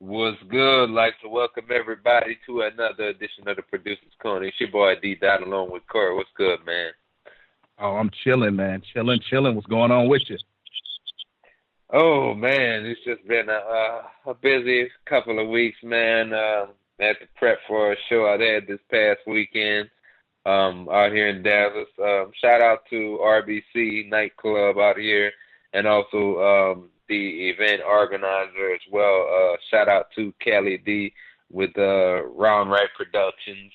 What's good? Like to welcome everybody to another edition of the Producers Corner. It's your boy D Dot along with Corey. What's good, man? Oh, I'm chilling, man. Chilling. What's going on with you? Oh man, it's just been a busy couple of weeks, man. Had to prep for a show I had this past weekend out here in Dallas. Shout out to RBC nightclub out here, and also the event organizer as well. Shout out to Kelly D with Round Right Productions.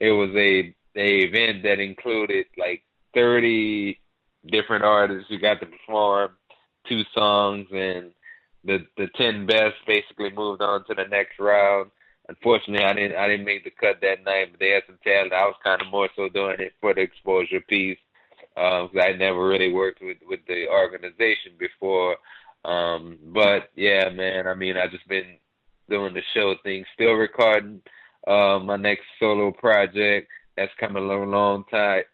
It was a event that included like 30 different artists who got to perform two songs, and the 10 best basically moved on to the next round. Unfortunately, I didn't make the cut that night, but they had some talent. I was kind of more so doing it for the exposure piece, 'cause I never really worked with the organization before. But yeah, man, I mean, I just been doing the show thing, still recording my next solo project that's coming along tight.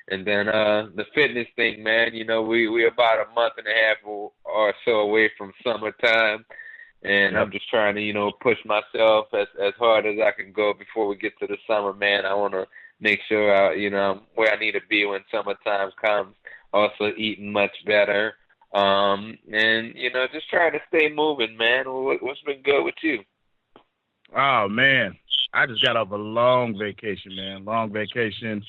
And then the fitness thing, man, you know, we about a month and a half or so away from summertime. And Yep. I'm just trying to, push myself as hard as I can go before we get to the summer, man. I want to make sure, I'm where I need to be when summertime comes. Also eating much better. And, just trying to stay moving, man. What's been good with you? Oh man, I just got off a long vacation, man. Long vacation.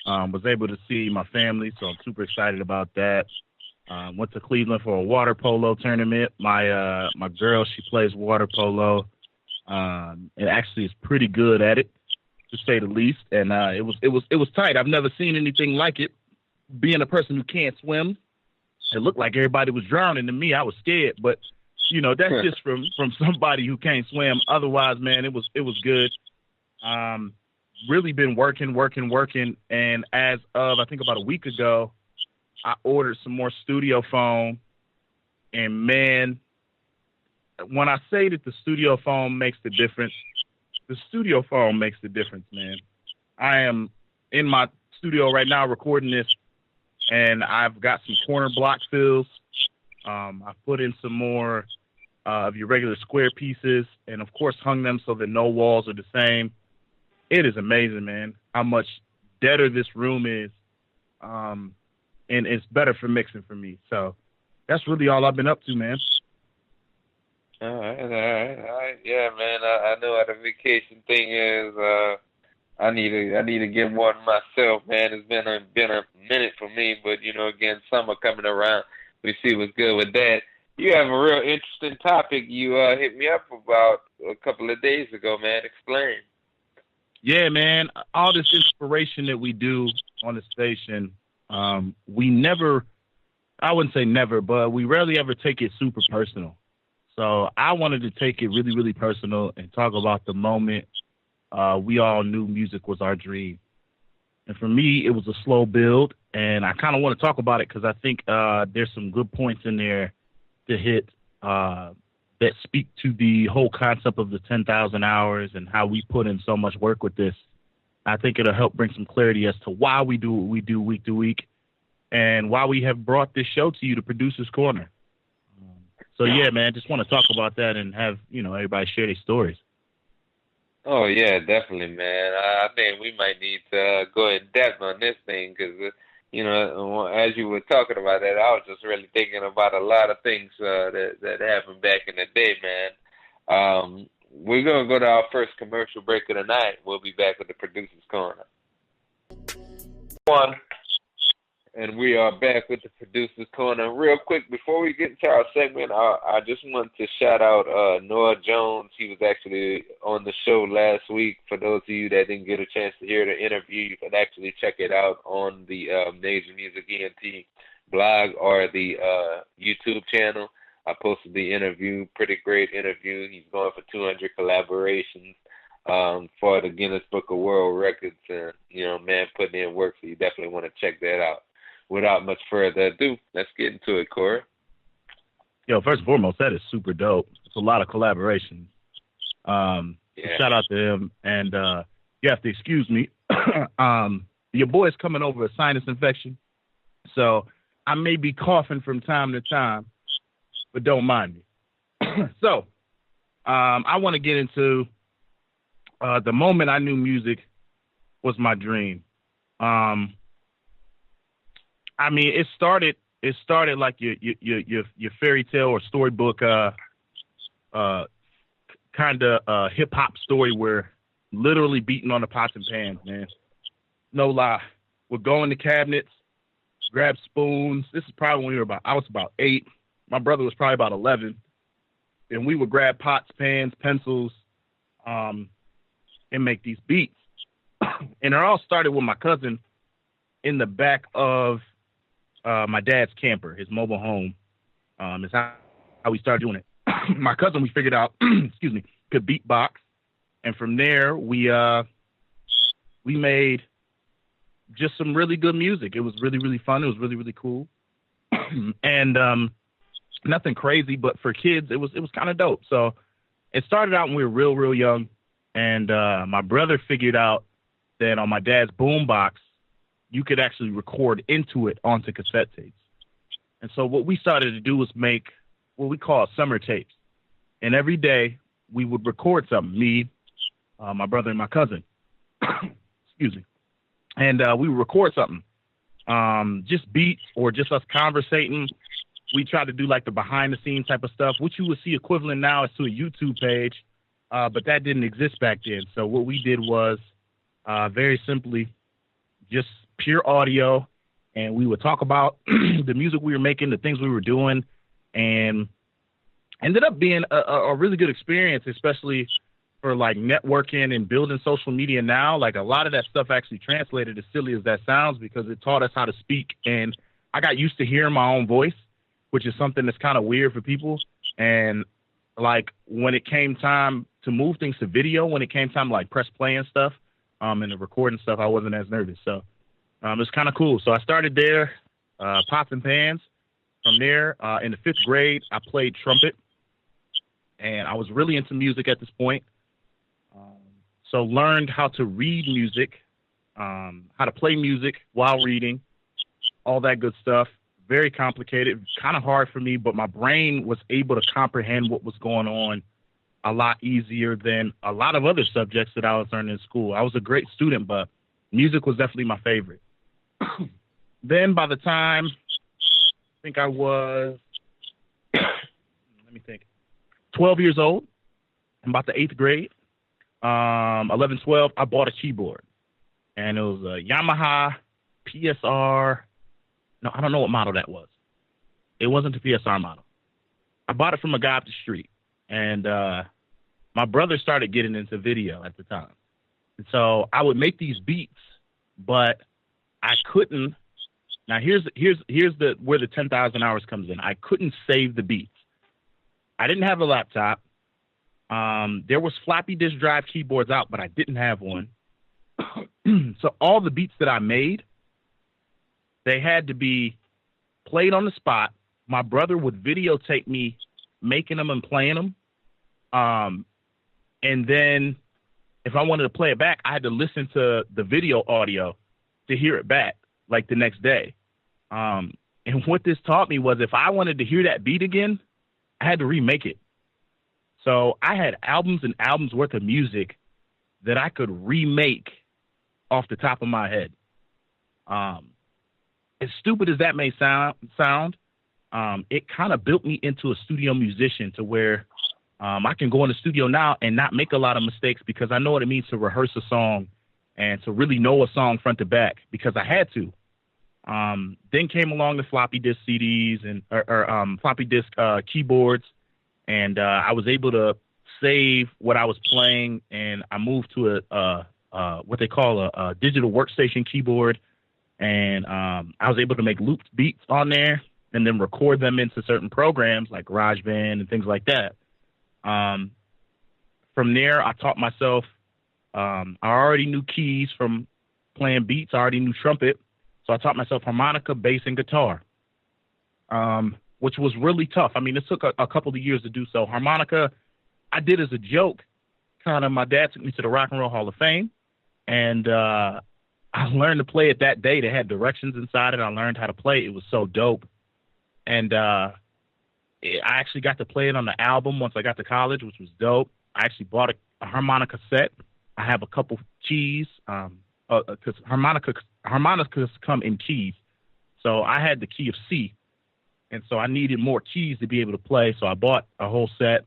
Was able to see my family, so I'm super excited about that. Went to Cleveland for a water polo tournament. My girl, she plays water polo, and actually is pretty good at it, to say the least. And it was tight. I've never seen anything like it. Being a person who can't swim, it looked like everybody was drowning. To me, I was scared, but that's just from somebody who can't swim. Otherwise, man, it was good. Really been working, and as of I think about a week ago, I ordered some more studio foam, and man, when I say that the studio foam makes the difference, the studio foam makes the difference, man. I am in my studio right now recording this, and I've got some corner block fills. I've put in some more of your regular square pieces, and of course hung them so that no walls are the same. It is amazing, man, how much deader this room is, and it's better for mixing for me. So that's really all I've been up to, man. All right. Yeah, man. I know how the vacation thing is. I need to get one myself, man. It's been a minute for me, but again, summer coming around, we see what's good with that. You have a real interesting topic you hit me up about a couple of days ago, man. Explain. Yeah, man, all this inspiration that we do on the station, we never, I wouldn't say never, but we rarely ever take it super personal. So I wanted to take it really, really personal and talk about the moment we all knew music was our dream. And for me, it was a slow build, and I kind of want to talk about it because I think there's some good points in there to hit that speak to the whole concept of the 10,000 hours and how we put in so much work with this. I think it'll help bring some clarity as to why we do what we do week to week and why we have brought this show to you, the Producer's Corner. So, yeah, man, just want to talk about that and have, everybody share their stories. Oh yeah, definitely, man. I think we might need to go in depth on this thing because, as you were talking about that, I was just really thinking about a lot of things that happened back in the day, man. We're gonna go to our first commercial break of the night. We'll be back with the Producers Corner. One. And we are back with the Producers Corner. Real quick, before we get into our segment, I just want to shout out Noah Jones. He was actually on the show last week. For those of you that didn't get a chance to hear the interview, you can actually check it out on the Major Music ENT blog or the YouTube channel. I posted the interview, pretty great interview. He's going for 200 collaborations for the Guinness Book of World Records. And, man, putting in work, so you definitely want to check that out. Without much further ado, let's get into it, Corey. Yo, first and foremost, that is super dope. It's a lot of collaboration. Shout out to him. And you have to excuse me. Your boy's coming over a sinus infection. So I may be coughing from time to time, but don't mind me. So I want to get into the moment I knew music was my dream. I mean, it started like your fairy tale or storybook kind of hip hop story where literally beating on the pots and pans, man. No lie. We'd go in the cabinets, grab spoons. This is probably when I was about 8. My brother was probably about 11. And we would grab pots, pans, pencils, and make these beats. And it all started with my cousin in the back of my dad's camper, his mobile home. Is how we started doing it. My cousin, we figured out, excuse me, could beatbox. And from there, we made just some really good music. It was really, really fun. It was really, really cool. And nothing crazy, but for kids, it was kind of dope. So it started out when we were real, real young. And my brother figured out that on my dad's boombox, you could actually record into it onto cassette tapes. And so what we started to do was make what we call summer tapes. And every day we would record something, me, my brother, and my cousin. Excuse me. And we would record something, just beats or just us conversating. We tried to do like the behind the scenes type of stuff, which you would see equivalent now as to a YouTube page, but that didn't exist back then. So what we did was very simply just pure audio, and we would talk about the music we were making, the things we were doing, and ended up being a really good experience, especially for like networking and building social media now. Like a lot of that stuff actually translated, as silly as that sounds, because it taught us how to speak. And I got used to hearing my own voice, which is something that's kind of weird for people. And like when it came time to move things to video, when it came time to like press play and stuff, and the recording stuff, I wasn't as nervous. So it's kind of cool. So I started there, pots and pans. From there, in the 5th grade, I played trumpet, and I was really into music at this point. So learned how to read music, how to play music while reading, all that good stuff. Very complicated, kind of hard for me, but my brain was able to comprehend what was going on a lot easier than a lot of other subjects that I was learning in school. I was a great student, but music was definitely my favorite. Then by the time, I think I was, 12 years old, I'm about the 8th grade, 11, 12, I bought a keyboard. And it was a Yamaha PSR. No, I don't know what model that was. It wasn't the PSR model. I bought it from a guy up the street. And my brother started getting into video at the time. And so I would make these beats, but I couldn't. Now here's where the 10,000 hours comes in. I couldn't save the beats. I didn't have a laptop. There was floppy disk drive keyboards out, but I didn't have one. So all the beats that I made, they had to be played on the spot. My brother would videotape me making them and playing them. And then if I wanted to play it back, I had to listen to the video audio to hear it back, like the next day. And what this taught me was if I wanted to hear that beat again, I had to remake it. So I had albums and albums worth of music that I could remake off the top of my head. As stupid as that may sound, it kind of built me into a studio musician to where I can go in the studio now and not make a lot of mistakes because I know what it means to rehearse a song and to really know a song front to back because I had to. Then came along the floppy disk CDs and floppy disk keyboards, and I was able to save what I was playing, and I moved to what they call a digital workstation keyboard, and I was able to make looped beats on there and then record them into certain programs like GarageBand and things like that. From there, I taught myself. I already knew keys from playing beats. I already knew trumpet. So I taught myself harmonica, bass, and guitar, which was really tough. I mean, it took a couple of years to do so. Harmonica, I did as a joke. Kind of, my dad took me to the Rock and Roll Hall of Fame, and I learned to play it that day. They had directions inside it. I learned how to play. It was so dope. And I actually got to play it on the album once I got to college, which was dope. I actually bought a harmonica set. I have a couple keys, because harmonicas come in keys. So I had the key of C, and so I needed more keys to be able to play. So I bought a whole set,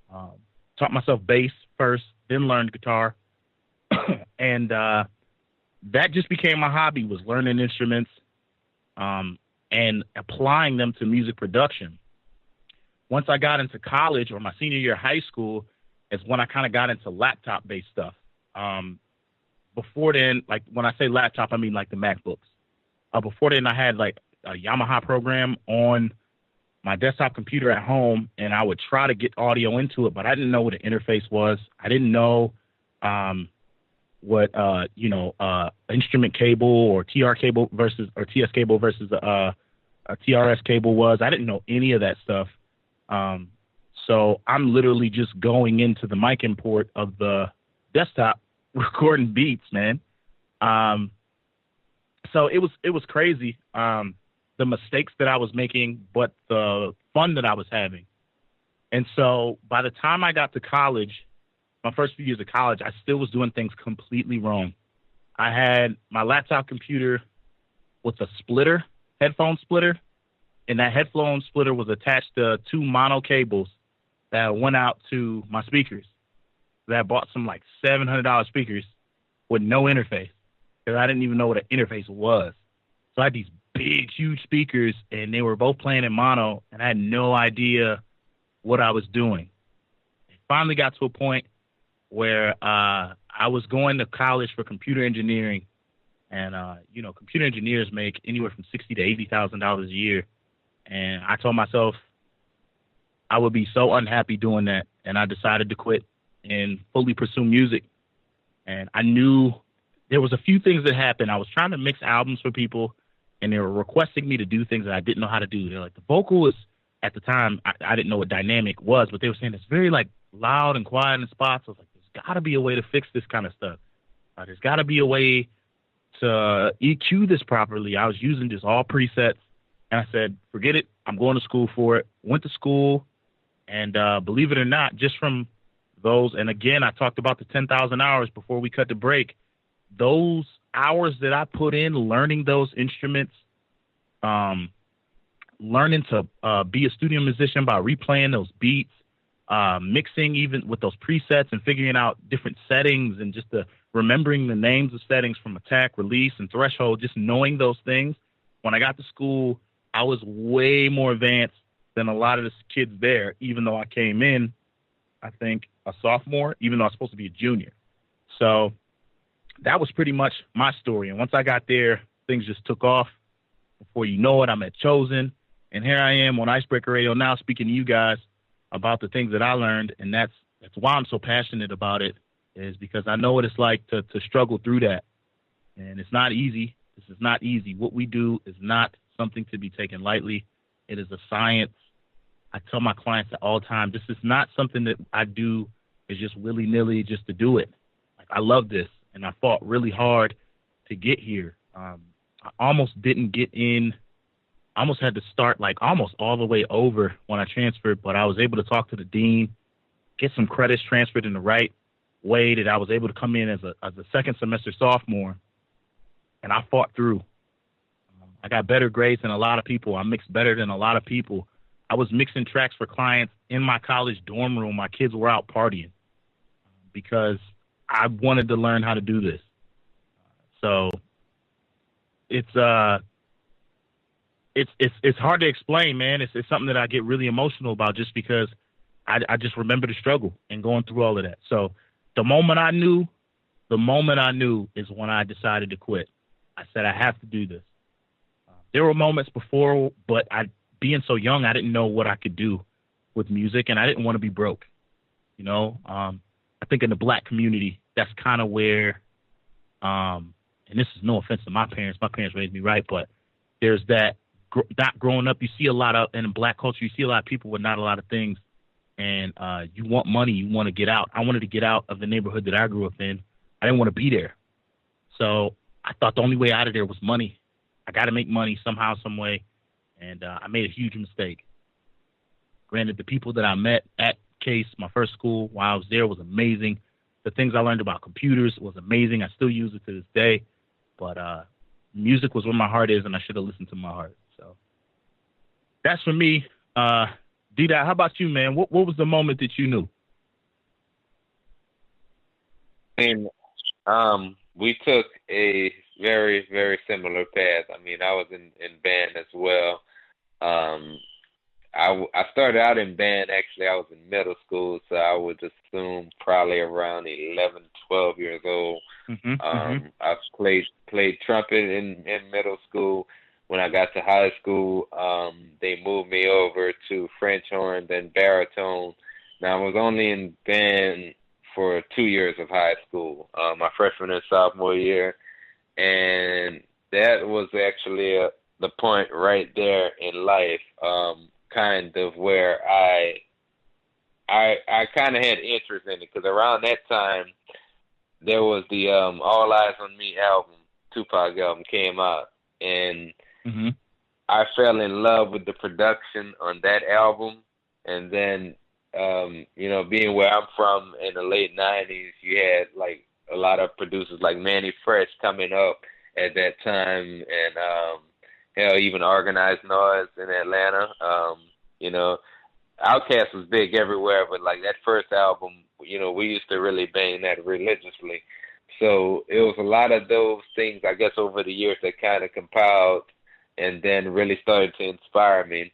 taught myself bass first, then learned guitar, and that just became my hobby, was learning instruments and applying them to music production. Once I got into college, or my senior year of high school, is when I kind of got into laptop-based stuff. Before then, like when I say laptop, I mean like the MacBooks. Before then, I had like a Yamaha program on my desktop computer at home, and I would try to get audio into it, but I didn't know what an interface was. I didn't know what instrument cable or TR cable versus or TS cable versus a TRS cable was. I didn't know any of that stuff. So I'm literally just going into the mic import of the desktop, recording beats, man. So it was crazy. The mistakes that I was making, but the fun that I was having. And so by the time I got to college, my first few years of college, I still was doing things completely wrong. I had my laptop computer with a splitter, headphone splitter, and that headphone splitter was attached to two mono cables that went out to my speakers. That I bought some like $700 speakers with no interface, because I didn't even know what an interface was. So I had these big, huge speakers, and they were both playing in mono, and I had no idea what I was doing. It finally got to a point where I was going to college for computer engineering, and computer engineers make anywhere from $60,000 to $80,000 a year. And I told myself I would be so unhappy doing that, and I decided to quit and fully pursue music. And I knew there was a few things that happened. I was trying to mix albums for people, and they were requesting me to do things that I didn't know how to do. They're like, the vocal is, at the time, I didn't know what dynamic was, but they were saying it's very like loud and quiet in spots. I was like, there's got to be a way to fix this kind of stuff. There's got to be a way to EQ this properly. I was using just all presets, and I said, forget it. I'm going to school for it. Went to school, and believe it or not, just from those, and again, I talked about the 10,000 hours before we cut the break. Those hours that I put in learning those instruments, learning to be a studio musician by replaying those beats, mixing even with those presets and figuring out different settings, and just remembering the names of settings from attack, release, and threshold, just knowing those things. When I got to school, I was way more advanced than a lot of the kids there, even though I came in, I think, a sophomore, even though I was supposed to be a junior. So that was pretty much my story. And once I got there, things just took off. Before you know it, I'm at Chosen. And here I am on Icebreaker Radio now, speaking to you guys about the things that I learned. And that's why I'm so passionate about it, is because I know what it's like to struggle through that. And it's not easy. This is not easy. What we do is not something to be taken lightly. It is a science. I tell my clients at all times, this is not something that I do is just willy-nilly just to do it. Like, I love this, and I fought really hard to get here. I almost didn't get in. I almost had to start like almost all the way over when I transferred, but I was able to talk to the dean, get some credits transferred in the right way, that I was able to come in as a second semester sophomore, and I fought through. I got better grades than a lot of people. I mixed better than a lot of people. I was mixing tracks for clients in my college dorm room. My kids were out partying because I wanted to learn how to do this. So it's hard to explain, man. It's something that I get really emotional about, just because I just remember the struggle and going through all of that. So the moment I knew is when I decided to quit. I said, I have to do this. There were moments before, but being so young, I didn't know what I could do with music, and I didn't want to be broke. I think in the Black community, that's kind of where, and this is no offense to my parents. My parents raised me right, but there's that not growing up. You see a lot of, in Black culture, you see a lot of people with not a lot of things, and you want money, you want to get out. I wanted to get out of the neighborhood that I grew up in. I didn't want to be there. So I thought the only way out of there was money. I got to make money somehow, some way. And I made a huge mistake. Granted, the people that I met at Case, my first school, while I was there, was amazing. The things I learned about computers was amazing. I still use it to this day. But music was where my heart is, and I should have listened to my heart. So that's for me. D-Dot, how about you, man? What was the moment that you knew? And we took a very, very similar path. I mean, I was in band as well. I started out in band, actually. I was in middle school, so I would assume probably around 11, 12 years old. I played trumpet in middle school. When I got to high school, they moved me over to French horn, then baritone. Now, I was only in band for 2 years of high school, my freshman and sophomore year, and that was actually the point right there in life, kind of where I kind of had interest in it, because around that time there was the All Eyes on Me album, Tupac album came out, and I fell in love with the production on that album. And then being where I'm from in the late 90s, you had like a lot of producers like Manny Fresh coming up at that time, and even Organized Noise in Atlanta. Outkast was big everywhere, but like that first album, we used to really bang that religiously. So it was a lot of those things, I guess, over the years that kind of compiled and then really started to inspire me.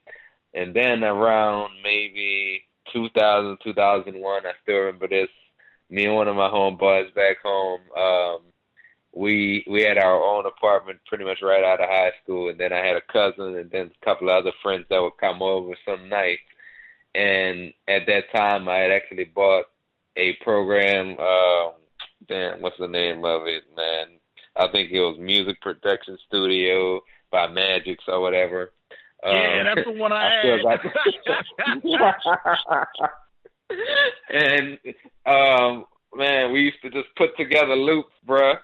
And then around maybe 2000, 2001, I still remember this, me and one of my homeboys back home, we had our own apartment pretty much right out of high school, and then I had a cousin and then a couple of other friends that would come over some nights. And at that time, I had actually bought a program, what's the name of it, man? I think it was Music Production Studio by Magix or whatever. Yeah, that's the one I had. And, man, we used to just put together loops, bruh.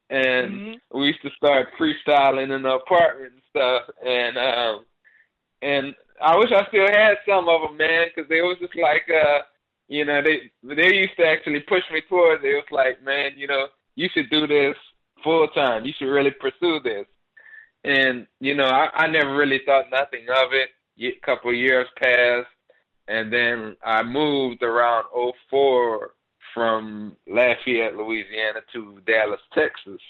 And we used to start freestyling in the apartment and stuff. And I wish I still had some of them, man, because they was just like, they used to actually push me towards it. It was like, man, you should do this full time. You should really pursue this. And, I never really thought nothing of it. A couple of years passed, and then I moved around '04 from Lafayette, Louisiana to Dallas, Texas.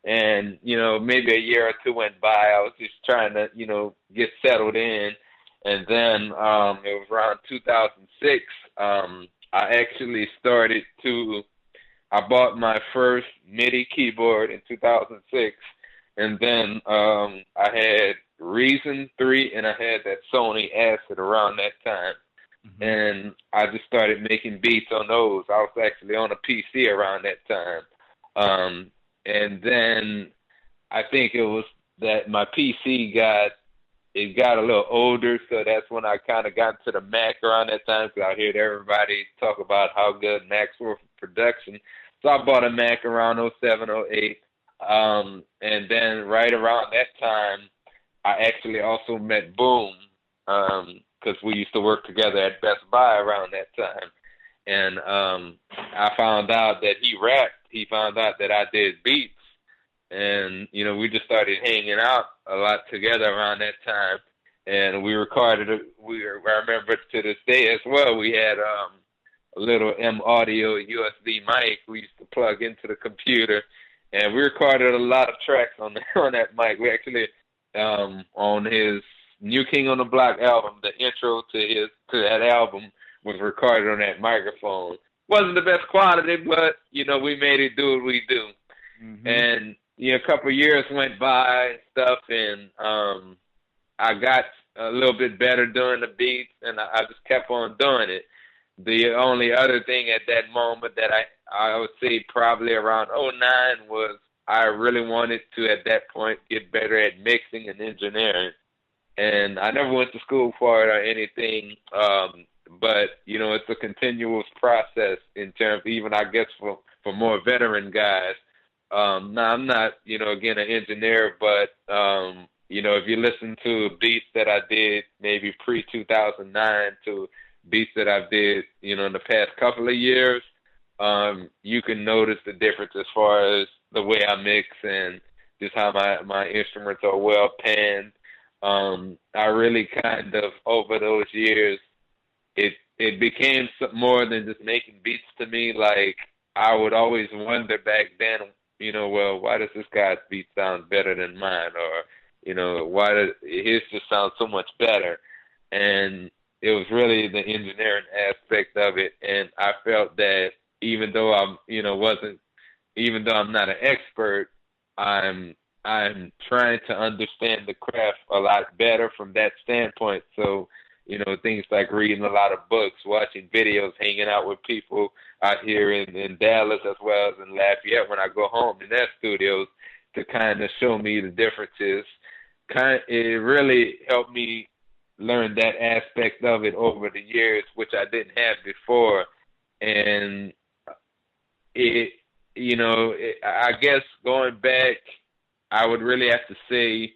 And, maybe a year or two went by. I was just trying to, get settled in. And then it was around 2006, I actually I bought my first MIDI keyboard in 2006. And then I had Reason 3, and I had that Sony Acid around that time. And I just started making beats on those. I was actually on a PC around that time. And then I think it was that my PC got a little older, so that's when I kind of got to the Mac around that time, because I heard everybody talk about how good Macs were for production. So I bought a Mac around '07, '08. And then right around that time, I actually also met Boom, because we used to work together at Best Buy around that time. And I found out that he rapped. He found out that I did beats. And, we just started hanging out a lot together around that time. And we recorded I remember to this day as well, we had a little M Audio USB mic we used to plug into the computer. And we recorded a lot of tracks on that mic. We actually, on his New King on the Block album, the intro to that album was recorded on that microphone. Wasn't the best quality, but, we made it do what we do. And, a couple of years went by and stuff, and I got a little bit better doing the beats, and I just kept on doing it. The only other thing at that moment that I would say probably around '09 was I really wanted to, at that point, get better at mixing and engineering. And I never went to school for it or anything, but, it's a continuous process in terms, even I guess for more veteran guys. Now, I'm not, again, an engineer, but if you listen to beats that I did maybe pre-2009 to beats that I've did, in the past couple of years, you can notice the difference as far as the way I mix and just how my instruments are well panned. I really kind of, over those years, it became more than just making beats to me. Like, I would always wonder back then, well, why does this guy's beat sound better than mine? Or, why does his just sound so much better? And it was really the engineering aspect of it. And I felt that even though even though I'm not an expert, I'm trying to understand the craft a lot better from that standpoint. So, things like reading a lot of books, watching videos, hanging out with people out here in Dallas as well as in Lafayette when I go home in their studios to kind of show me the differences. It really helped me learn that aspect of it over the years, which I didn't have before. And I guess going back, I would really have to say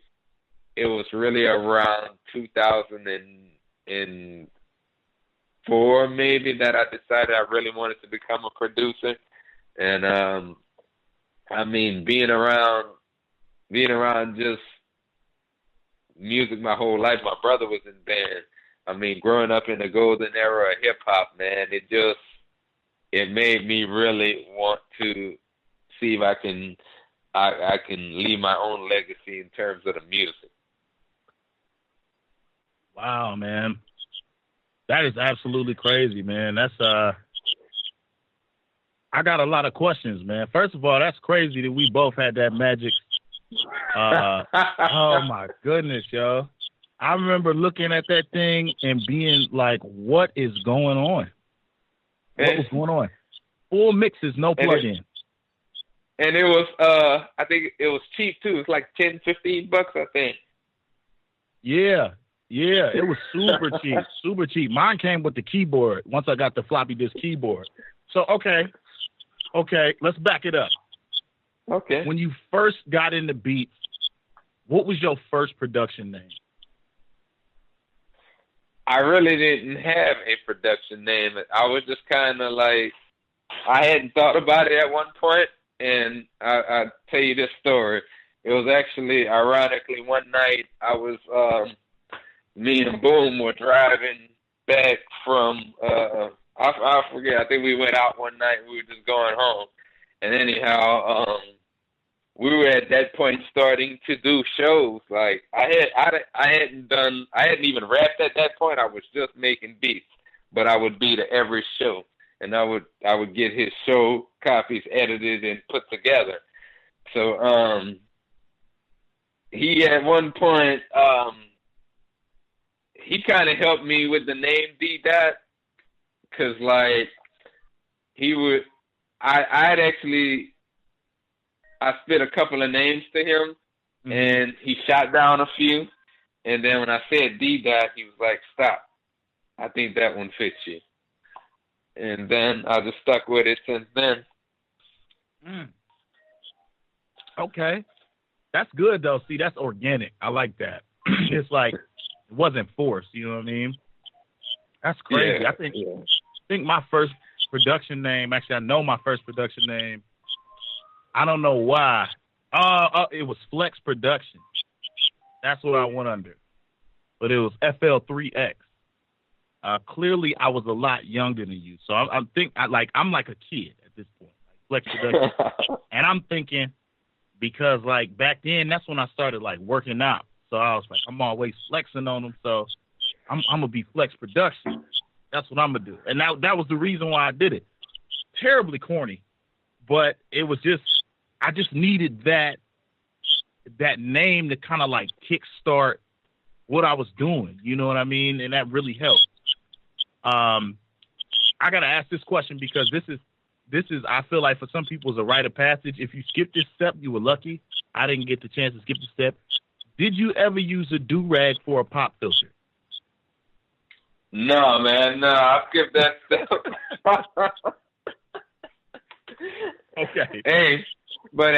it was really around 2004 maybe that I decided I really wanted to become a producer. And being around just music my whole life. My brother was in band. Growing up in the golden era of hip hop, man, it made me really want to see if I can leave my own legacy in terms of the music. Wow, man. That is absolutely crazy, man. That's I got a lot of questions, man. First of all, that's crazy that we both had that magic. Oh my goodness, yo. I remember looking at that thing and being like, what is going on? What was going on? Full mixes, no plug-in. And it was, I think it was cheap too. It's like $10-15, I think. Yeah, it was super cheap. Mine came with the keyboard once I got the floppy disk keyboard. So, okay, let's back it up. Okay. When you first got into beats, what was your first production name? I really didn't have a production name. I was just kind of like, I hadn't thought about it at one point, and I'll tell you this story. It was actually, ironically, one night I was, me and Boom were driving back from, I forget, I think we went out one night and we were just going home. And anyhow, we were at that point starting to do shows. Like I hadn't even rapped at that point. I was just making beats, but I would be to every show, and I would get his show copies edited and put together. So he at one point he kind of helped me with the name D-Dot, because like he would. I spit a couple of names to him, and he shot down a few. And then when I said D-Dot, he was like, stop. I think that one fits you. And then I just stuck with it since then. Okay. That's good, though. See, that's organic. I like that. It's like it wasn't forced. You know what I mean? That's crazy. Yeah. I think my first production name, actually, I know my first production name. I don't know why. It was Flex Production. That's what I went under. But it was FL3X. Clearly, I was a lot younger than you. So I'm like a kid at this point. Like Flex Production. And I'm thinking, because like back then, that's when I started like working out. So I was like, I'm always flexing on them. So I'm going to be Flex Production. That's what I'm going to do. And that was the reason why I did it. Terribly corny. But it was just, I just needed that name to kind of like kickstart what I was doing. You know what I mean? And that really helped. I got to ask this question because this is, I feel like for some people is a rite of passage. If you skip this step, you were lucky. I didn't get the chance to skip the step. Did you ever use a do-rag for a pop filter? No, man. No, I skipped that step. Okay. Hey, but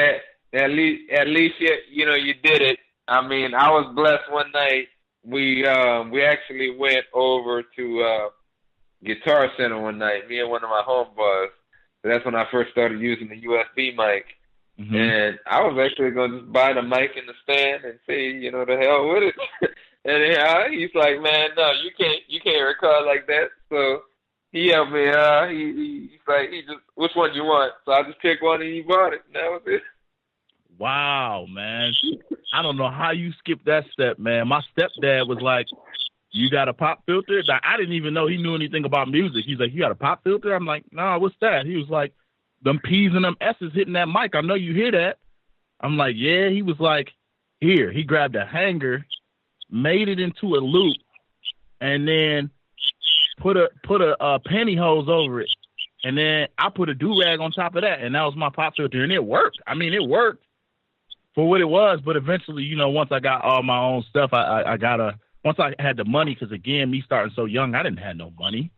at least you did it. I mean, I was blessed one night. We actually went over to Guitar Center one night, me and one of my homeboys. That's when I first started using the USB mic. Mm-hmm. And I was actually going to just buy the mic in the stand and say, the hell with it. And he's like, man, no, you can't record like that. So he helped me. He's like, which one you want? So I just picked one and he bought it. And that was it. Wow, man. I don't know how you skipped that step, man. My stepdad was like, you got a pop filter? Like, I didn't even know he knew anything about music. He's like, you got a pop filter? I'm like, no, what's that? He was like, them P's and them S's hitting that mic. I know you hear that. I'm like, yeah. He was like, here. He grabbed a hanger, made it into a loop, and then put a pantyhose over it. And then I put a do-rag on top of that, and that was my pop filter. And it worked. I mean, it worked for what it was. But eventually, once I got all my own stuff, once I had the money, because, again, me starting so young, I didn't have no money.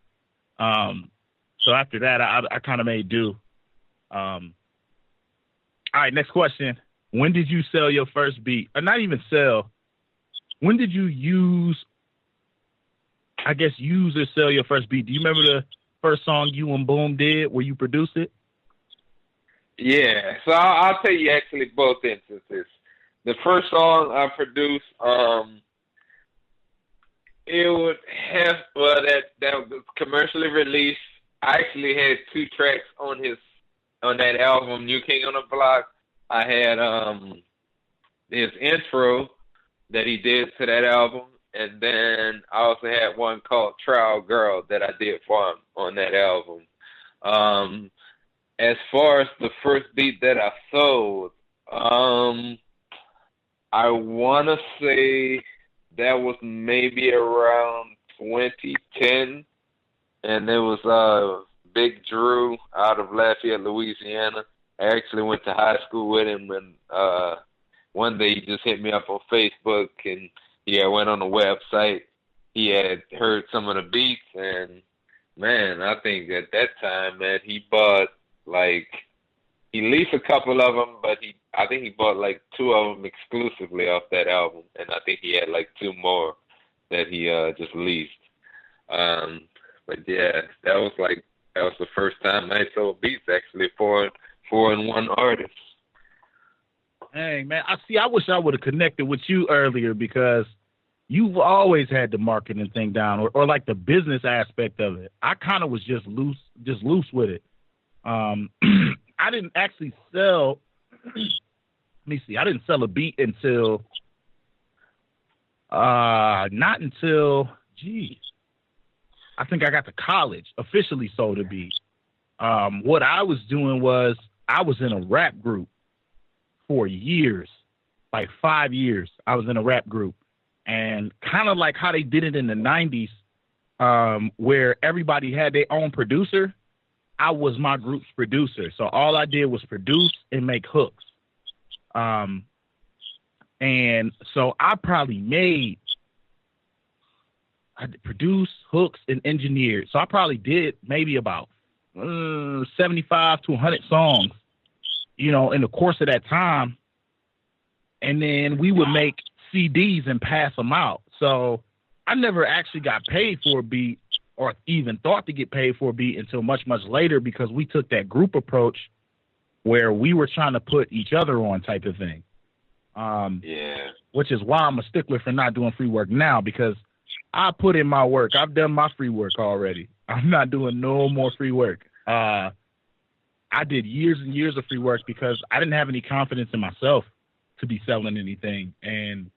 So after that, I kind of made do. All right, next question. When did you sell your first beat? Or not even sell. When did you use or sell your first beat? Do you remember the first song you and Boom did where you produced it? Yeah, so I'll tell you actually both instances. The first song I produced, it would have, that was commercially released. I actually had 2 tracks on that album, New King on the Block. I had his intro that he did to that album, and then I also had one called Trial Girl that I did for him on that album. As far as the first beat that I sold, I want to say that was maybe around 2010, and it was Big Drew out of Lafayette, Louisiana. I actually went to high school with him, and one day he just hit me up on Facebook, and he had went on the website. He had heard some of the beats, and man, I think at that time, man, he bought he leased a couple of them, but I think he bought 2 of them exclusively off that album, and I think he had 2 more that he just leased. But yeah, that was the first time I sold beats actually for one artist. Hey man, I wish I would have connected with you earlier, because you've always had the marketing thing down, or the business aspect of it. I kind of was just loose with it. I didn't actually sell. Let me see. I didn't sell a beat until not until I think I got to college, officially sold a beat. What I was doing was I was in a rap group for years, 5 years. I was in a rap group, and kind of like how they did it in the 90s, where everybody had their own producer. I was my group's producer. So all I did was produce and make hooks. And so I probably produced hooks and engineered. So I probably did maybe about 75 to 100 songs, in the course of that time. And then we would make CDs and pass them out. So I never actually got paid for a beat, or even thought to get paid for a beat, until much, much later, because we took that group approach where we were trying to put each other on type of thing. Yeah. Which is why I'm a stickler for not doing free work now, because I put in my work. I've done my free work already. I'm not doing no more free work. I did years and years of free work because I didn't have any confidence in myself to be selling anything. And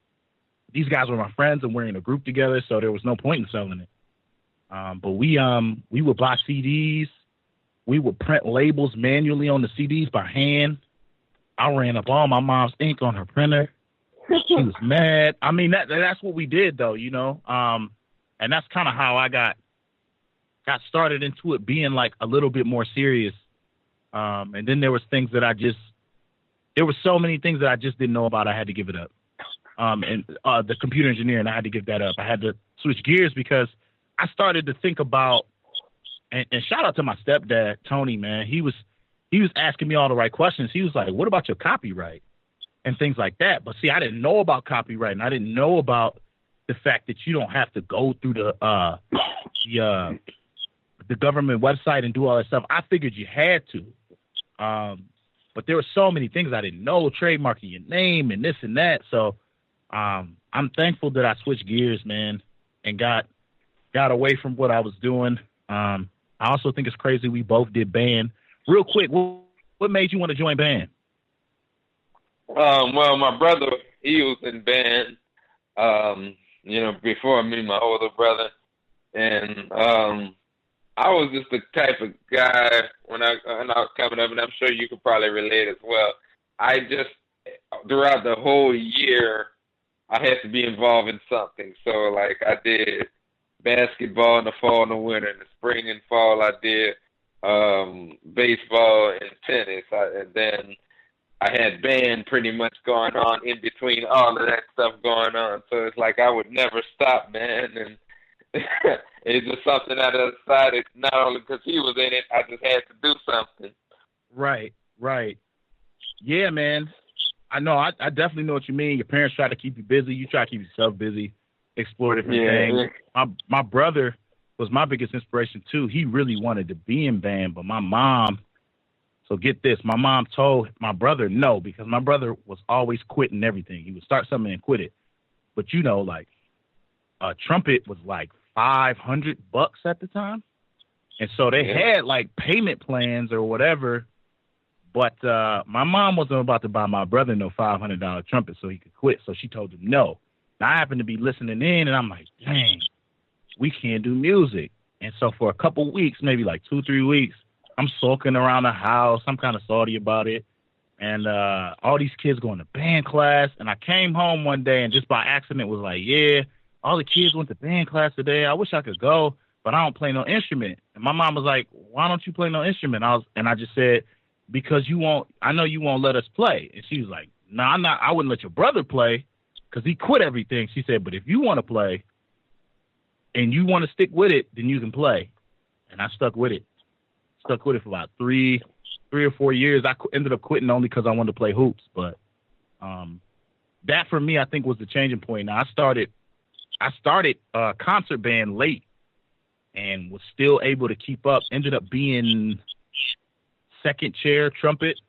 these guys were my friends, and we're in a group together, so there was no point in selling it. But we would buy CDs. We would print labels manually on the CDs by hand. I ran up all my mom's ink on her printer. She was mad. I mean, that's what we did, though, and that's kind of how I got started into it being a little bit more serious. And then there was things that there were so many things that I just didn't know about. I had to give it up. And the computer engineering, I had to give that up. I had to switch gears because I started to think about, and shout out to my stepdad, Tony, man. He was asking me all the right questions. He was like, what about your copyright? and things like that. But see, I didn't know about copyright, and I didn't know about the fact that you don't have to go through the government website and do all that stuff. I figured you had to. But there were so many things I didn't know, trademarking your name and this and that. So I'm thankful that I switched gears, man, and got away from what I was doing. I also think it's crazy we both did band. Real quick, what made you want to join band? Well, my brother, he was in band, before me, my older brother. And I was just the type of guy when I was coming up, and I'm sure you could probably relate as well. I just, throughout the whole year, I had to be involved in something. So, like, I did basketball in the fall and the winter. In the spring and fall, I did baseball and tennis. And then I had band pretty much going on in between all of that stuff going on. So it's like I would never stop, man. And it's just something that I decided, not only because he was in it, I just had to do something. Right. Yeah, man. I know. I definitely know what you mean. Your parents try to keep you busy. You try to keep yourself busy, explore different things. My brother was my biggest inspiration, too. He really wanted to be in band, but my mom, so get this, my mom told my brother no, because my brother was always quitting everything. He would start something and quit it. But, like, a trumpet was like $500 at the time. And so they had, like, payment plans or whatever. But my mom wasn't about to buy my brother no $500 trumpet so he could quit. So she told him no. Now, I happened to be listening in, and I'm like, dang, we can't do music. And so for a couple weeks, maybe like 2-3 weeks, I'm sulking around the house. I'm kind of salty about it. And all these kids going to band class. And I came home one day and just by accident was like, yeah, all the kids went to band class today. I wish I could go, but I don't play no instrument. And my mom was like, why don't you play no instrument? I just said, because I know you won't let us play. And she was like, no, I wouldn't let your brother play because he quit everything. She said, but if you want to play and you want to stick with it, then you can play. And I stuck with it. Stuck with it for about 3 or 4 years. I ended up quitting only because I wanted to play hoops. But that for me, I think, was the changing point. Now, I started a concert band late and was still able to keep up. Ended up being second chair trumpet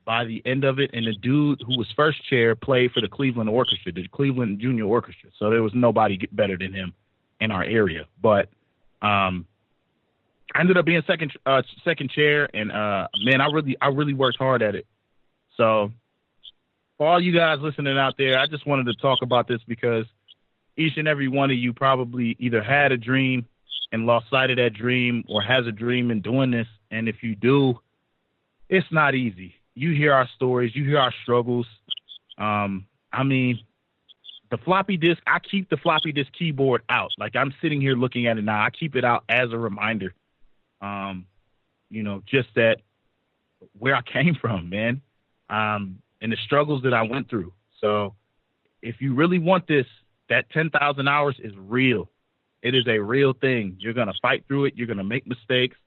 by the end of it. And the dude who was first chair played for the Cleveland Orchestra, the Cleveland Junior Orchestra. So there was nobody better than him in our area. But I ended up being second chair, and man, I really worked hard at it. So for all you guys listening out there, I just wanted to talk about this because each and every one of you probably either had a dream and lost sight of that dream or has a dream in doing this. And if you do, it's not easy. You hear our stories, you hear our struggles. I mean, the floppy disk, I keep the floppy disk keyboard out. Like, I'm sitting here looking at it now. I keep it out as a reminder. Just that where I came from, man, and the struggles that I went through. So if you really want this, that 10,000 hours is real. It is a real thing. You're going to fight through it. You're going to make mistakes.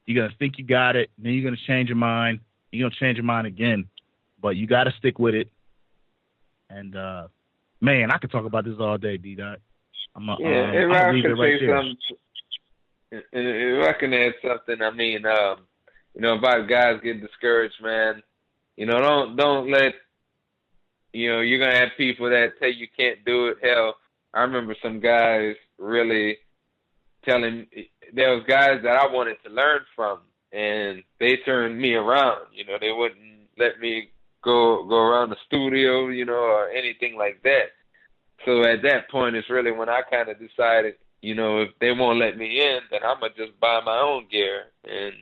You're going to think you got it. Then you're going to change your mind. You're going to change your mind again. But you got to stick with it. And, man, I could talk about this all day, D-Dot. If I can add something, I mean, about guys getting discouraged, man, don't let, you're going to have people that tell you can't do it. Hell, I remember some guys really telling, there was guys that I wanted to learn from, and they turned me around. They wouldn't let me go around the studio, or anything like that. So at that point, it's really when I kind of decided, if they won't let me in, then I'm going to just buy my own gear. And,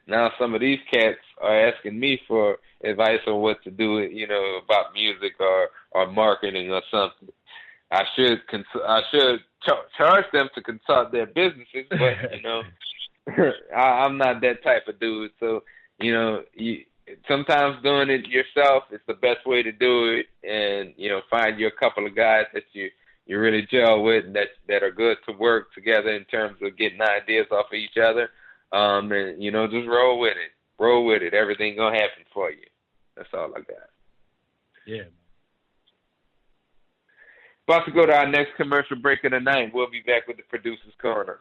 now some of these cats are asking me for advice on what to do, about music or marketing or something. I should charge them to consult their businesses, but, I'm not that type of dude. So, sometimes doing it yourself is the best way to do it, and find you a couple of guys that you really gel with and that are good to work together in terms of getting ideas off of each other, and just roll with it. Everything gonna happen for you. That's all I got. Yeah. About to go to our next commercial break of the night. We'll be back with the Producer's Corner.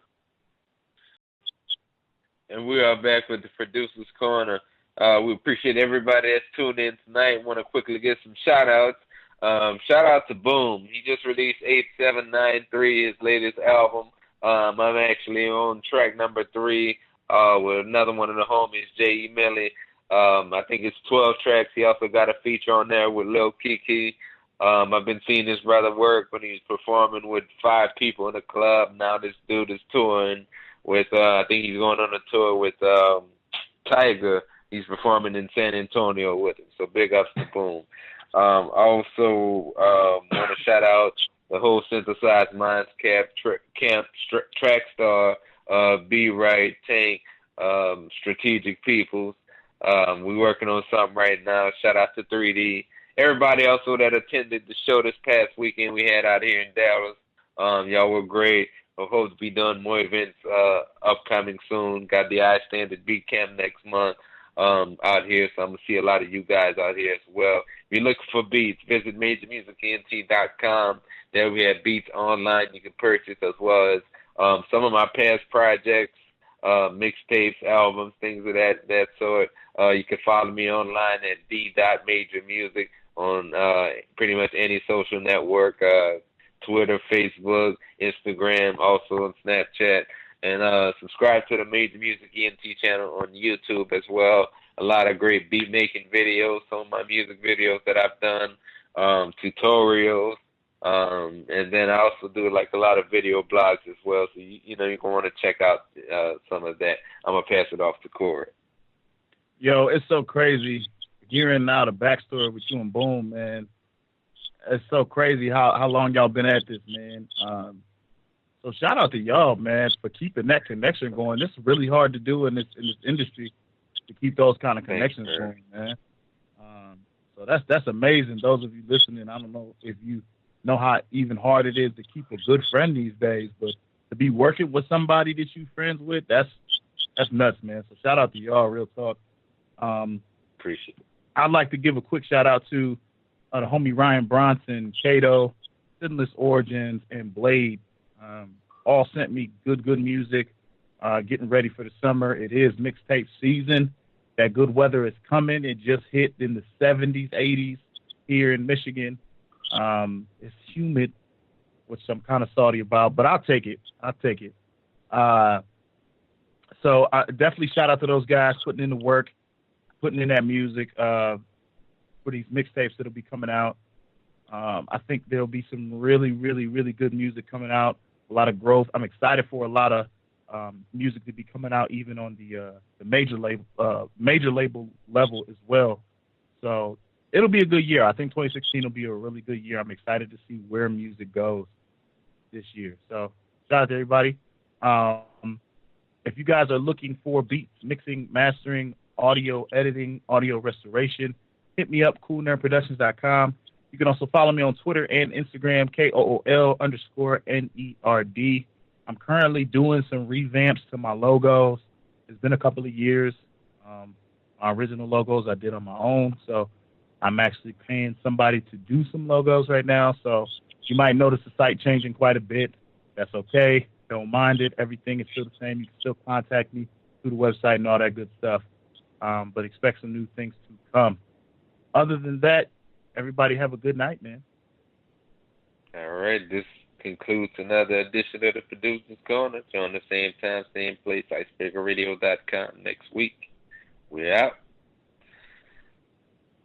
And we are back with the Producer's Corner. We appreciate everybody that's tuned in tonight. Want to quickly get some shout-outs. Shout out to Boom. He just released 8793, his latest album. I'm actually on track number 3 with another one of the homies, J.E. Millie. I think it's 12 tracks. He also got a feature on there with Lil Kiki. I've been seeing this brother work when he's performing with 5 people in a club. Now this dude is touring with, I think he's going on a tour with Tyga. He's performing in San Antonio with him. So big ups to Boom. Also, want to shout out the whole Synthesized Minds Camp Trackstar, B Right, Tank, Strategic Peoples. We're working on something right now. Shout out to 3D. Everybody also that attended the show this past weekend we had out here in Dallas. Y'all were great. I hope to be doing more events upcoming soon. Got the iStandard Beat Camp next month out here, so I'm going to see a lot of you guys out here as well. If you're looking for beats, visit MajorMusicEnt.com. There we have beats online you can purchase, as well as some of my past projects, mixtapes, albums, things of that sort. You can follow me online at d.majormusic on pretty much any social network, Twitter, Facebook, Instagram, also on Snapchat. And subscribe to the Major Music ENT channel on YouTube as well. A lot of great beat making videos, some of my music videos that I've done, tutorials, and then I also do like a lot of video blogs as well. So you're gonna want to check out some of that. I'm gonna pass it off to Corey. Yo, it's so crazy hearing now the backstory with you and Boom, man. It's so crazy how long y'all been at this, man. So shout out to y'all, man, for keeping that connection going. This is really hard to do in this industry, to keep those kind of connections going, man. So that's amazing. Those of you listening, I don't know if you know how even hard it is to keep a good friend these days, but to be working with somebody that you friends with, that's nuts, man. So shout out to y'all, real talk. Appreciate it. I'd like to give a quick shout out to the homie Ryan Bronson, Kato, Sinless Origins, and Blade. All sent me good music, getting ready for the summer. It is mixtape season. That good weather is coming. It just hit in the 70s, 80s here in Michigan. It's humid, which I'm kind of salty about, but I'll take it. So I definitely shout out to those guys putting in the work, putting in that music for these mixtapes that'll be coming out. I think there'll be some really, really, really good music coming out. A lot of growth. I'm excited for a lot of music to be coming out, even on the major label level as well. So it'll be a good year. I think 2016 will be a really good year. I'm excited to see where music goes this year. So shout out to everybody. If you guys are looking for beats, mixing, mastering, audio editing, audio restoration, hit me up, coolnerdproductions.com. You can also follow me on Twitter and Instagram, KOOL_NERD. I'm currently doing some revamps to my logos. It's been a couple of years. My original logos I did on my own, so I'm actually paying somebody to do some logos right now. So you might notice the site changing quite a bit. That's okay. Don't mind it. Everything is still the same. You can still contact me through the website and all that good stuff. But expect some new things to come. Other than that, everybody have a good night, man. All right. This concludes another edition of the Producer's Corner. Join the same time, same place, icebreakerradio.com next week. We're out.